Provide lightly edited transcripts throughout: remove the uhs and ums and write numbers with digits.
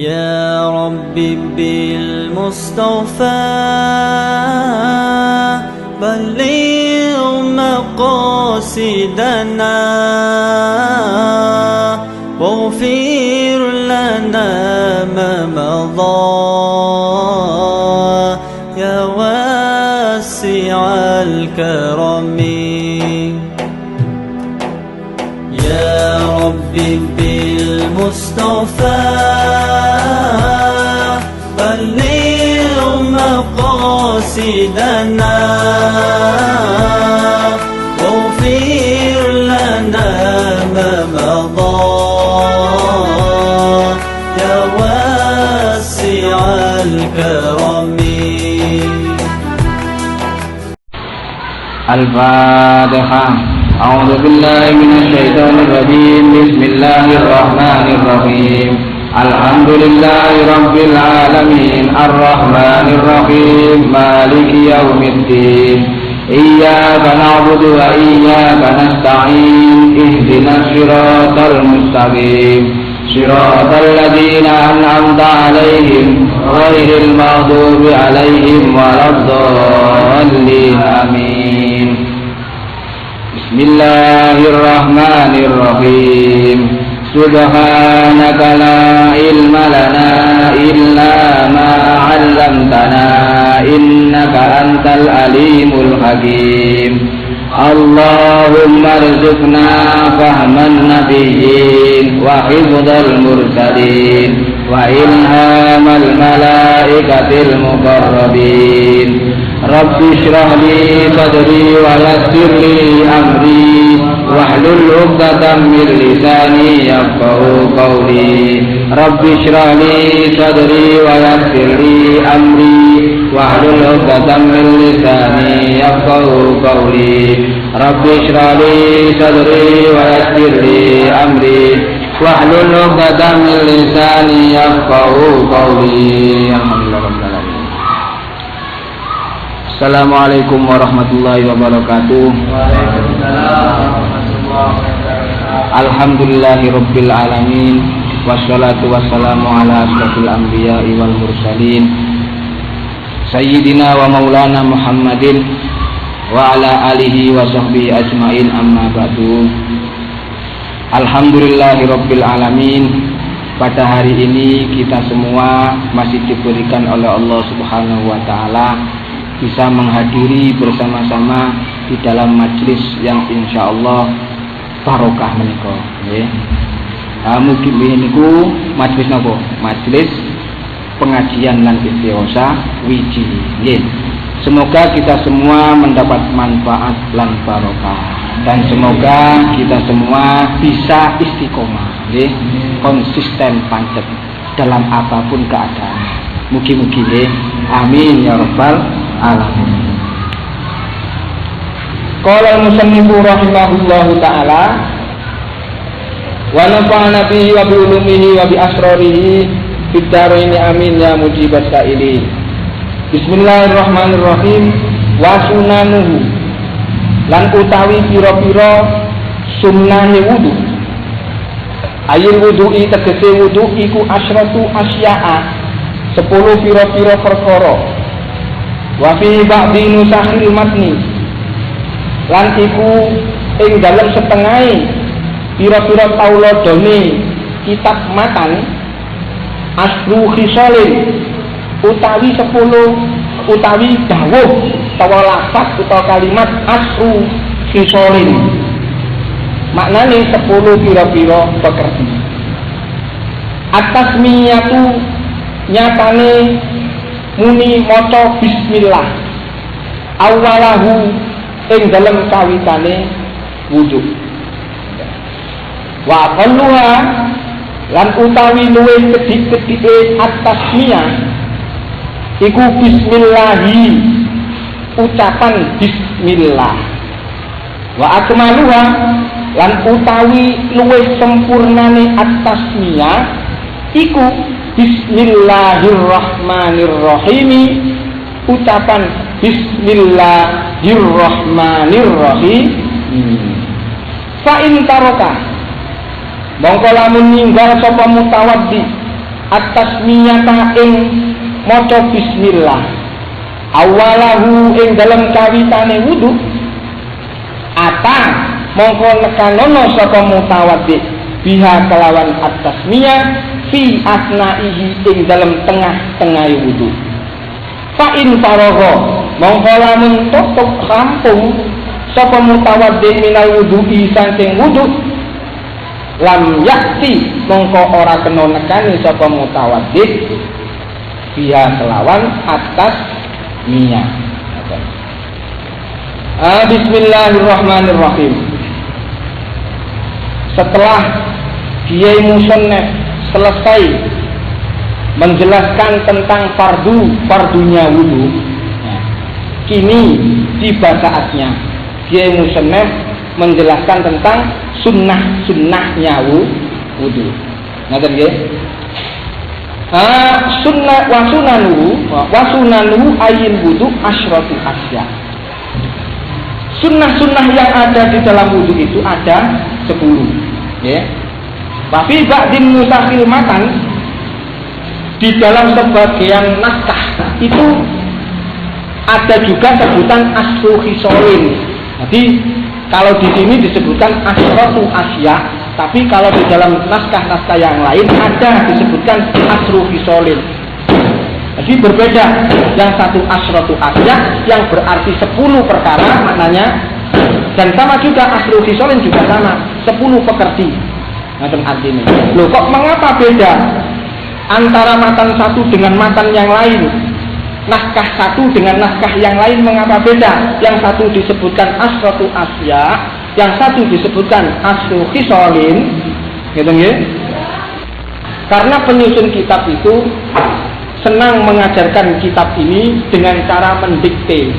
يا ربي بالمصطفى بلغ مقاصدنا واغفر لنا ما مضى يا واسع الكرم يا ربي بالمصطفى بلغ مقاصدنا واغفر لنا ما مضى يا واسع الكرم. الفاتحة. أعوذ بالله من الشيطان الرجيم. بسم الله الرحمن الرحيم. الحمد لله رب العالمين الرحمن الرحيم مالك يوم الدين إياك نعبد وإياك نستعين اهدنا الصراط المستقيم صراط الذين أنعمت عليهم غير المغضوب عليهم ولا الضالين آمين. بسم الله الرحمن الرحيم. سبحانك لا علم لنا إلا ما علمتنا إنك أنت العليم الحكيم. اللهم ارزقنا فهم النبيين وحفظ المرسلين وإلهام الملائكة المقربين. رب اشرح لي صدري ويسر لي أمري واحلل عقدة من لساني يفقهوا قولي. رب اشرح لي صدري ويسر لي أمري واحلل عقدة من لساني يفقهوا قولي. رب اشرح لي صدري ويسر لي أمري واحلل عقدة من لساني يفقهوا قولي. Alhamdulillah rabbil alamin. Assalamualaikum warahmatullahi wabarakatuh. Alhamdulillahi rabbil alamin. Wassalatu wassalamu ala asyrafil anbiya'i wal mursalin Sayyidina wa maulana Muhammadin wa ala alihi wa sahbihi ajmain, amma ba'du. Alhamdulillahi rabbil alamin. Pada hari ini kita semua masih diberikan oleh Allah Subhanahu wa taala bisa menghadiri bersama-sama di dalam majlis yang insyaallah barokah menika nggih. Mugi niku majlis napa? Majlis pengajian lan istighosa wiji nggih. Semoga kita semua mendapat manfaat lan barokah dan semoga kita semua bisa istiqomah nggih, konsisten pancet dalam apapun keadaan. Mugi-mugi nggih. Amin ya rabbal alamin. Qala al-musannifu rahimahullahu ta'ala wa nafa'ana bihi wa bi ulumihi wa bi asrarihi fid dharain amin ya mujibas sa'ilin. Bismillahirrahmanirrahim. Wa sunanuhu lan utawi pira-pira sunnahe wudu. Ayil wudu'i tegese wudu iku asyratu asya'a 10 pira-pira perkara. Wa fi ba'di nusakhil matni lan iku ing dalem setengahe pira-pira tauladane kitab matan asru khisalin utawi 10 utawi dawuh utawa lafaz utawa kalimat asru khisalin maknane 10 pira-pira pekerti. At-tasmiyatu nyatane muni maca bismillah awalahu ing dalem kawitane wudu. Wa qalluha lan utawi luwih kedhik-kedhike at-tasmiyah iku bismillahi ucapan bismillah. Wa akmaluha lan utawi luwih sempurnane at-tasmiyah iku bismillahirrahmanirrahim ucapan bismillahirrahmanirrahim. Fa in taroka mongko lamun ninggal sapa mutawaddi at-tasmiyata ing maca bismillah awalahu ing dalam kawitane wudu ata mongko nekanono saka mutawaddi biha kelawan at-tasmiyah fi asnaihi ing dalam tengah-tengah wudu fa in faragha mongko lamun tutup rampung sapa mutawaddi minal wudu'i saking wudu lam yakti mongko ora kena nekani sapa mutawaddi biha kelawan atas niat. Bismillahirrahmanirrahim. Setelah Kiai Musannaf selesai menjelaskan tentang fardunya wudu, kini tiba saatnya Kiai Musannaf menjelaskan tentang sunnahnya wudu. Ngaten nggih? Sunnah wa sunanuhu ayil wudu asyratu asya. Sunnah yang ada di dalam wudu itu ada 10, ya. Tapi ba'din musakhil matan di dalam sebagian naskah itu ada juga sebutan asru khisolin. Jadi kalau di sini disebutkan asyratu asya, tapi kalau di dalam naskah-naskah yang lain ada disebutkan asru khisolin. Jadi berbeda. Yang satu asyratu asya yang berarti 10 perkara maknanya, dan sama juga asru khisolin juga sama 10 pekerti. Macam artinya. Loh, kok mengapa beda antara matan satu dengan matan yang lain? Naskah satu dengan naskah yang lain mengapa beda? Yang satu disebutkan asratu asya, yang satu disebutkan asru khisolin, gitu nggih? Karena penyusun kitab itu senang mengajarkan kitab ini dengan cara mendikte.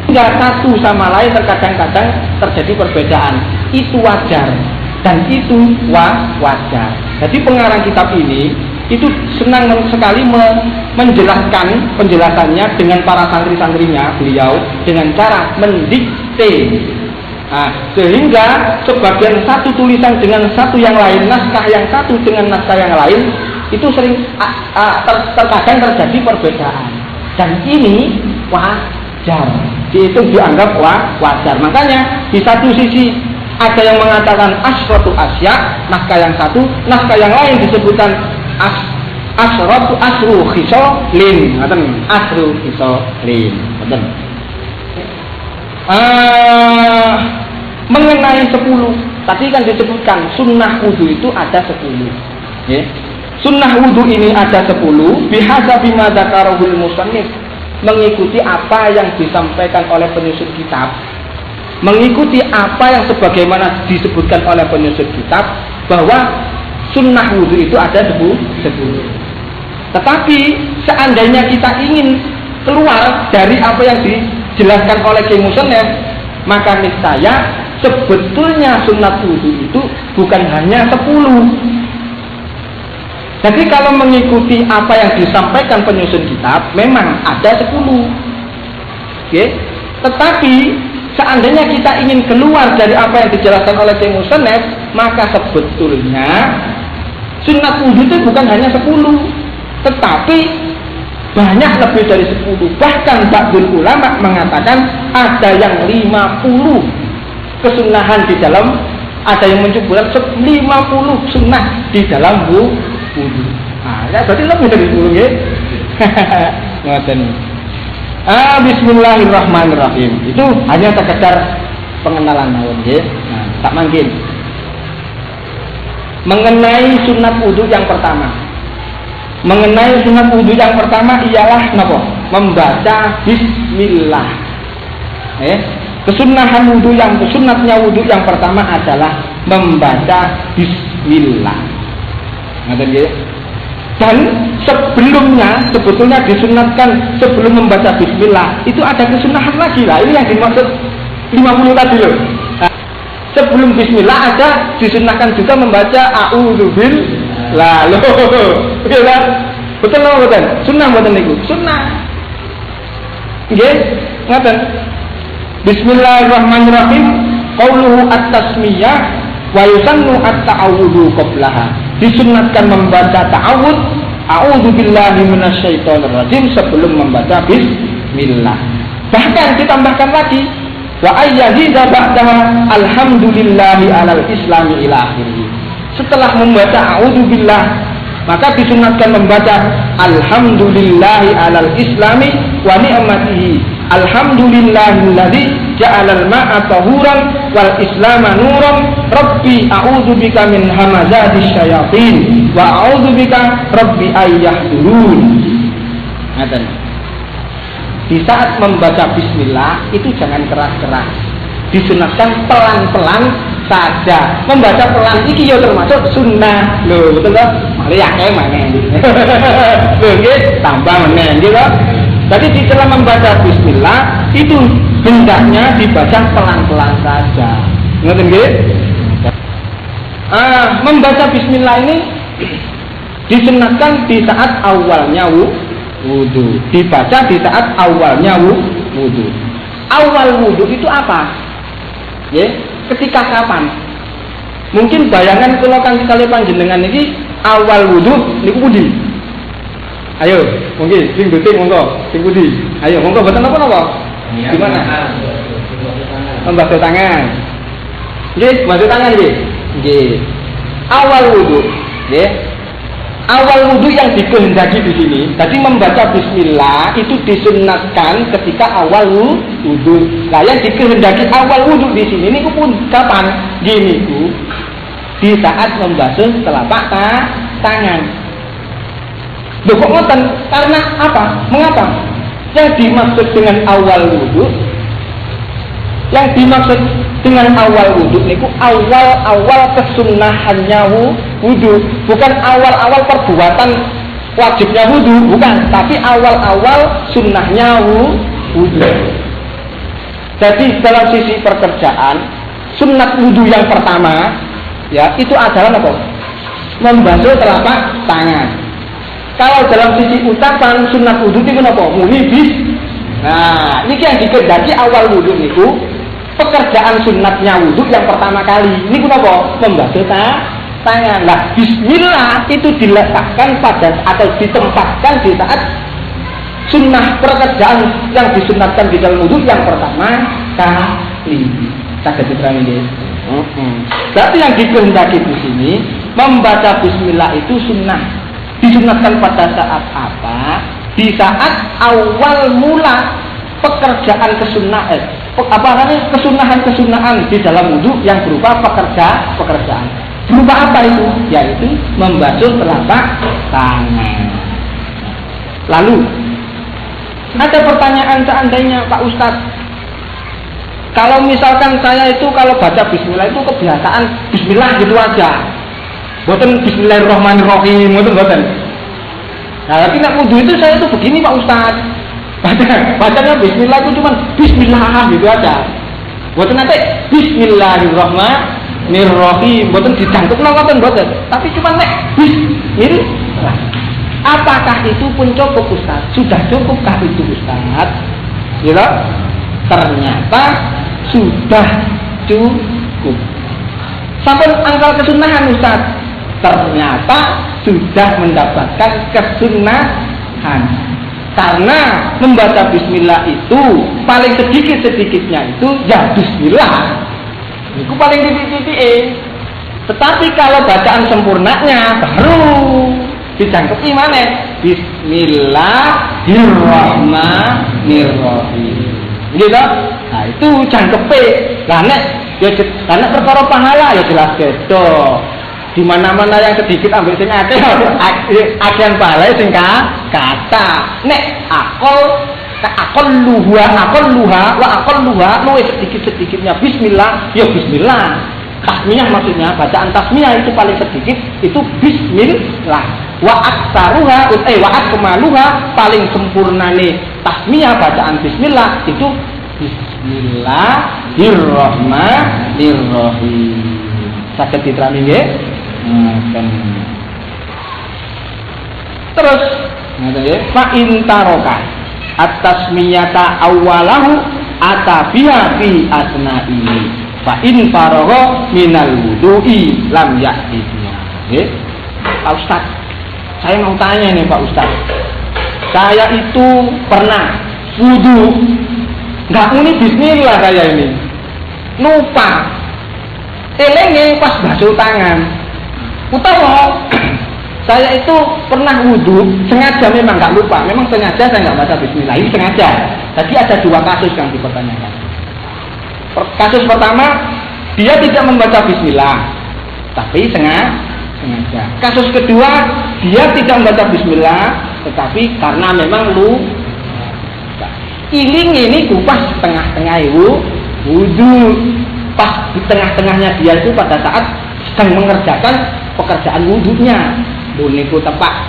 Hingga satu sama lain terkadang-kadang terjadi perbedaan. Itu wajar dan itu wajar. Jadi pengarang kitab ini itu senang sekali menjelaskan penjelasannya dengan para santri-santrinya beliau dengan cara mendikte. Sehingga sebagian satu tulisan dengan satu yang lain, naskah yang satu dengan naskah yang lain itu sering terkadang terjadi perbedaan, dan ini wajar, dihitung dianggap wajar. Makanya di satu sisi ada yang mengatakan asratu asya, naskah yang satu, naskah yang lain disebutkan asratu asru khisolin, asru khisolin. Mengenai 10 tadi kan disebutkan sunnah wudu itu ada 10, ya. Sunnah wudu ini ada 10 bihasabi ma dzakarahul musannif, mengikuti apa yang disampaikan oleh penyusun kitab, mengikuti apa yang sebagaimana disebutkan oleh penyusun kitab bahwa sunnah wudu itu ada 10. Tetapi seandainya kita ingin keluar dari apa yang dijelaskan oleh Kiai Musannaf, maka niscaya sebetulnya sunnah wudu itu bukan hanya 10. Jadi kalau mengikuti apa yang disampaikan penyusun kitab memang ada 10. Okay? Tetapi seandainya kita ingin keluar dari apa yang dijelaskan oleh Kiai Musannaf, maka sebetulnya sunnah wudu itu bukan hanya 10, tetapi banyak lebih dari 10. Bahkan ba'dul ulama mengatakan ada yang 50 kesunahan di dalam, ada yang menyebutkan 50 sunnah di dalam wudu. Ya berarti lebih dari 10 ya. Ngoten. Bismillahirrahmanirrahim. Itu hanya sekedar pengenalan mawon nggih. Tak mangkin. Mengenai sunat wudu yang pertama. Mengenai sunat wudu yang pertama ialah napa? Membaca bismillah. Kesunahan wudu sunatnya wudu yang pertama adalah membaca bismillah. Ngaten nggih. Dan sebetulnya disunatkan sebelum membaca bismillah itu ada kesunahan lagi lah. Ini yang dimaksud 50 tadi loh. Sebelum bismillah ada disunahkan juga membaca a'udzubillah. Betul lah. Betul lah betul. Sunnah betul niku. Sunnah. Nggih, ngaten. Bismillahirrahmanirrahim. Qauluhu at-tasmiyah wa yusannu at-ta'awudhu qablaha. Disunatkan membaca ta'awud a'udzubillahi minasyaitonirrajim sebelum membaca bismillah. Bahkan ditambahkan lagi wa ayyazida ba'daha alhamdulillahi alal islami ila akhirih. Setelah membaca a'udzubillah, maka disunatkan membaca alhamdulillahi alal islami wa ni'matihi. Alhamdulillahilladzi ja'alal ma'a tahuran wal islama nuran. Rabbi a'udzubika min hamazatis syayatin wa a'udzubika rabbi ayyahdurun. Ngaten. Di saat membaca bismillah itu jangan keras-keras. Disunatkan pelan-pelan saja. Membaca pelan iki ya termasuk sunnah. Lho, betul toh? Mari akeh maneh. Lho nggih, tambah meneh nggih toh. Jadi di dalam membaca bismillah itu hendaknya dibaca pelan-pelan saja. Ngerti nggih? Membaca bismillah ini disunatkan di saat awalnya wudu. Dibaca di saat awalnya wudu. Awal wudu itu apa? Ya, ketika kapan? Mungkin bayangan kula kang sekali panjenengan iki awal wudu niku pundi? Ayo, mungkin sing duting monggo, sing pundi? Ayo, monggo boten napa-napa. Di mana? Membasuh tangan. Nggih, basuh tangan nggih. Nggih. Awal wudu, nggih. Awal wudu yang dikehendaki di sini, tadi membaca bismillah itu disunatkan ketika awal wudu. Nah, yang dikehendaki awal wudu di sini niku pun kapan? Gini ku, di saat membasuh telapak tangan. Loh kok ngoten? Karena apa? Mengapa? Yang dimaksud dengan awal wudu, yang dimaksud dengan awal wudu niku awal kesunahannya wudu, bukan awal perbuatan wajibnya wudu, bukan, tapi awal sunnahnya wudu. Jadi dalam sisi pekerjaan, sunnat wudu yang pertama ya itu adalah apa? Membasuh telapak tangan. Kalau dalam sisi ucapan sunnat wudu itu apa? Muni bis. Nah, ini yang dikehendaki awal wudu niku pekerjaan sunnatnya wudu yang pertama kali. Ini apa? Membasuh tangan. Nah, bismillah itu diletakkan pada atau ditempatkan di saat sunnah pekerjaan yang disunatkan di dalam wudu yang pertama kali. Saged diterangkan nggih. Berarti yang dikehendaki di sini membaca bismillah itu sunnah. Disunatkan pada saat apa? Di saat awal mula pekerjaan kesunahan, kesunahan di dalam wudu yang berupa pekerjaan. Berupa apa itu? Yaitu membasuh telapak tangan. Lalu ada pertanyaan seandainya Pak Ustadz, kalau misalkan saya itu kalau baca bismillah itu kebiasaan bismillah gitu aja. Boten bismillahirrahmanirrahim, boten. Nah, tapi nak wudu itu saya itu begini Pak Ustaz. Bacanya bismillah itu cuma bismillah gitu aja. Boten nanti bismillahirrahmanirrahim, boten dicangkupno ngoten boten. Tapi cuma nek bismillah. Apakah itu pun cukup Ustaz? Sudah cukupkah itu Ustaz? Ya, ternyata sudah cukup. Sampai angkal kesunahan Ustaz. Ternyata sudah mendapatkan kesunahan. Karena membaca bismillah itu paling sedikit-sedikitnya itu ya bismillah. Itu paling titik-titik. Tetapi kalau bacaan sempurnanya baru dicangkepi mana? Bismillahirrahmanirrahim. Gitu? Nah itu cangkepi. Karena perkara pahala ya jelas gitu. Di mana-mana yang sedikit ambil sing akeh agian pahala sing kata. Nek akal luha luwe sedikit-sedikitnya bismillah, ya bismillah. Tasmiyah maksudnya, bacaan tasmiyah itu paling sedikit itu bismillah. Wa akmaluha paling sempurnane tasmiyah bacaan bismillah itu Bismillahirrahmanirrahim. Saged diterami nggih? Terus ngaten nggih, fa in taraka at-tasmiyata awwalahu atabiha fi asna'ihi. Fa in faragha minal wudu'i lam ya'tihi. Nggih. Ustaz, saya mau tanya nih Pak Ustaz. Saya itu pernah wudu, nggak muni bismillah saya ini. Lupa. Elenge pas basuh tangan. Utawa saya itu pernah wudu, sengaja memang nggak lupa, memang sengaja saya nggak baca bismillah, ini sengaja. Jadi ada dua kasus yang dipertanyakan. Kasus pertama, dia tidak membaca bismillah, tapi sengaja. Kasus kedua, dia tidak membaca bismillah, tetapi karena memang iling ini kupas tengah-tengah wudu, pas di tengah-tengahnya dia itu pada saat sedang mengerjakan pekerjaan wudunya. Buniku tepak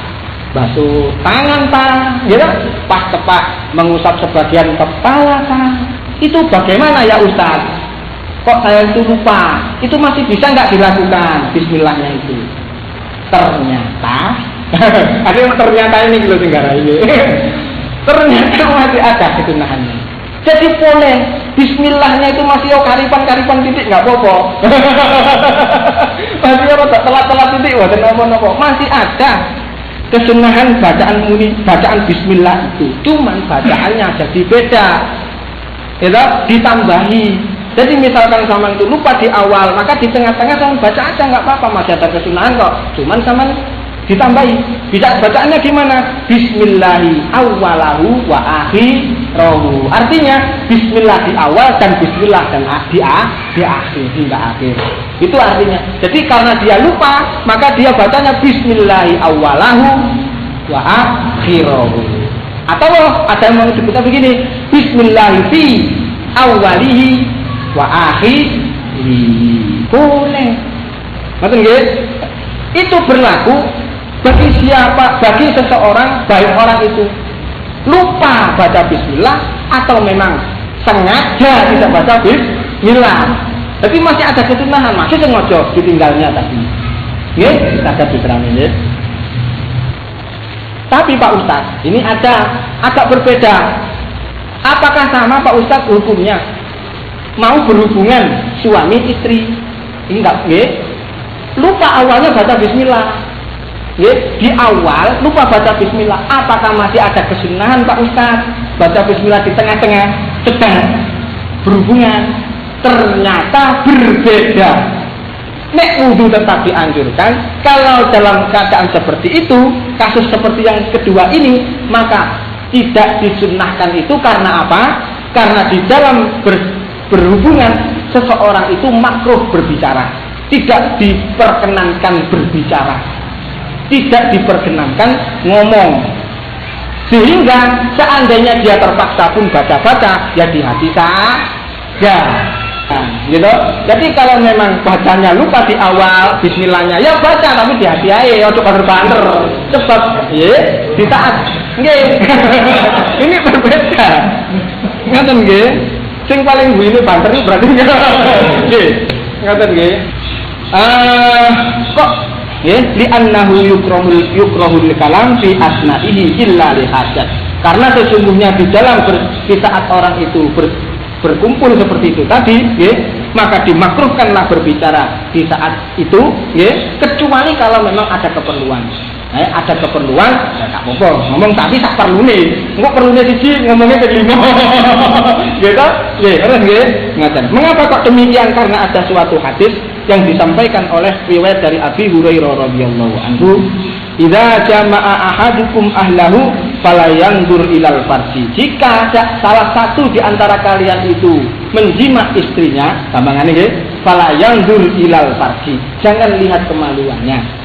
basuh tangan ta, ya pas tepak mengusap sebagian kepala ta. Itu bagaimana ya Ustaz? Kok saya itu lupa? Itu masih bisa nggak dilakukan bismillahnya itu? Ternyata ada yang ternyata ini loh Tenggara ini. Ternyata masih ada kesunahannya. Jadi boleh bismillahnya itu masih karipan titik nggak apa-apa. Masih telat titik wah nopo masih ada kesunahan bacaan bismillah itu. Cuman bacaannya jadi beda. Ya, ditambahi. Jadi misalkan sama itu lupa di awal, maka di tengah-tengah sama baca aja nggak apa-apa, masih ada kesunahan kok. Cuman sama ditambahi. Bisa bacaannya gimana? Bismillahi awwalahu wa akhirahu. Artinya bismillah di awal dan bismillah dan di akhir hingga akhir. Itu artinya. Jadi karena dia lupa, maka dia bacanya bismillahi awwalahu wa akhirahu. Atau ada yang mau disebutnya begini, bismillahi fi awwalihi wa akhirihi. Boleh. Ngerti nggih? Itu berlaku bagi siapa, bagi seseorang, baik orang itu lupa baca bismillah atau memang sengaja tidak baca bismillah. Tapi masih ada kesunahan, masih sengaja ditinggalnya tadi. Nggih, ada diterangin ya. Tapi Pak Ustaz, ini agak berbeda. Apakah sama Pak Ustaz hukumnya? Mau berhubungan suami istri? Enggak, nggih. Lupa awalnya baca bismillah. Ya, di awal lupa baca bismillah. Apakah masih ada kesunahan Pak Ustaz? Baca bismillah di tengah-tengah sedang berhubungan. Ternyata berbeda. Nek wudu tetap dianjurkan. Kalau dalam keadaan seperti itu, kasus seperti yang kedua ini, maka tidak disunnahkan itu karena apa? Karena di dalam berhubungan seseorang itu makruh berbicara. Tidak diperkenankan berbicara, tidak diperkenankan ngomong, sehingga seandainya dia terpaksa pun baca-baca, ya di hati saja, gitu. Jadi kalau memang bacanya lupa di awal, bismillahnya ya baca tapi di hati aja, ojo banter-banter, sebab ya di saat, ini berbeda, ngaten nggih. Sing paling ini banter berarti nggih, ngaten nggih. Kok ya li'annahu yukrahul kalam fi asna'ihi illa li hajat. Karena sesungguhnya di dalam di saat orang itu berkumpul seperti itu tadi ya, maka dimakruhkanlah berbicara di saat itu ya, kecuali kalau memang ada keperluan. Ada keperluan ya tak apa-apa ngomong, tapi tak perlune. Engko perlune siji ngomongnya kelima. Gitu? Nggih, terus nggih. Ngaten. Mengapa kok demikian? Karena ada suatu hadis yang disampaikan oleh riwayat dari Abi Hurairah radhiyallahu anhu, "Idza jama'a ahadukum ahlahu fala yanzur ilal farji." Jika salah satu di antara kalian itu menjima istrinya, tambangane nggih, fala yanzur ilal farji. Jangan lihat kemaluannya.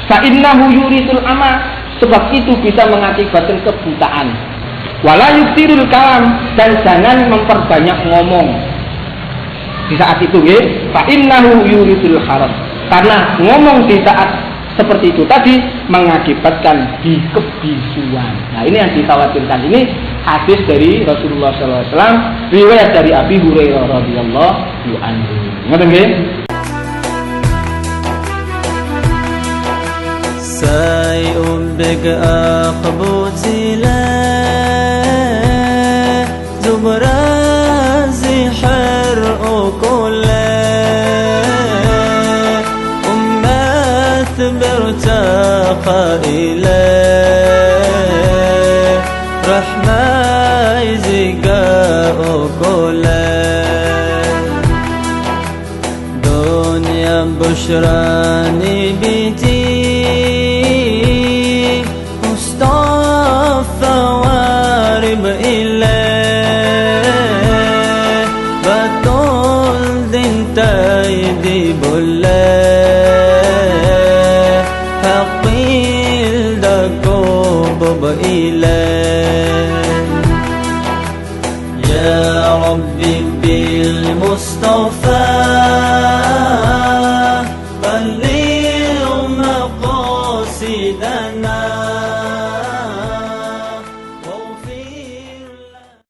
Fa innahu yuritul ama, sebab itu bisa mengakibatkan kebutaan. Wala yuktirul kalam, dan jangan memperbanyak ngomong. Di saat itu nggih, fa innahu yuritul haram. Karena ngomong di saat seperti itu tadi mengakibatkan kebisuan. Nah, ini yang dikhawatirkan. Ini hadis dari Rasulullah SAW, riwayat dari Abi Hurairah radhiyallahu anhu. Ngoten nggih? سيؤبك أخبوتي لا زبرازي حرق كله أمات برتاق إليه رحمة زكاء كله دنيا بشراني بيتي مصطفى وارب إليه بطل دنتاي دي بله حقيل دكوب إليه يا ربي بالمصطفى بلغ مقاصدنا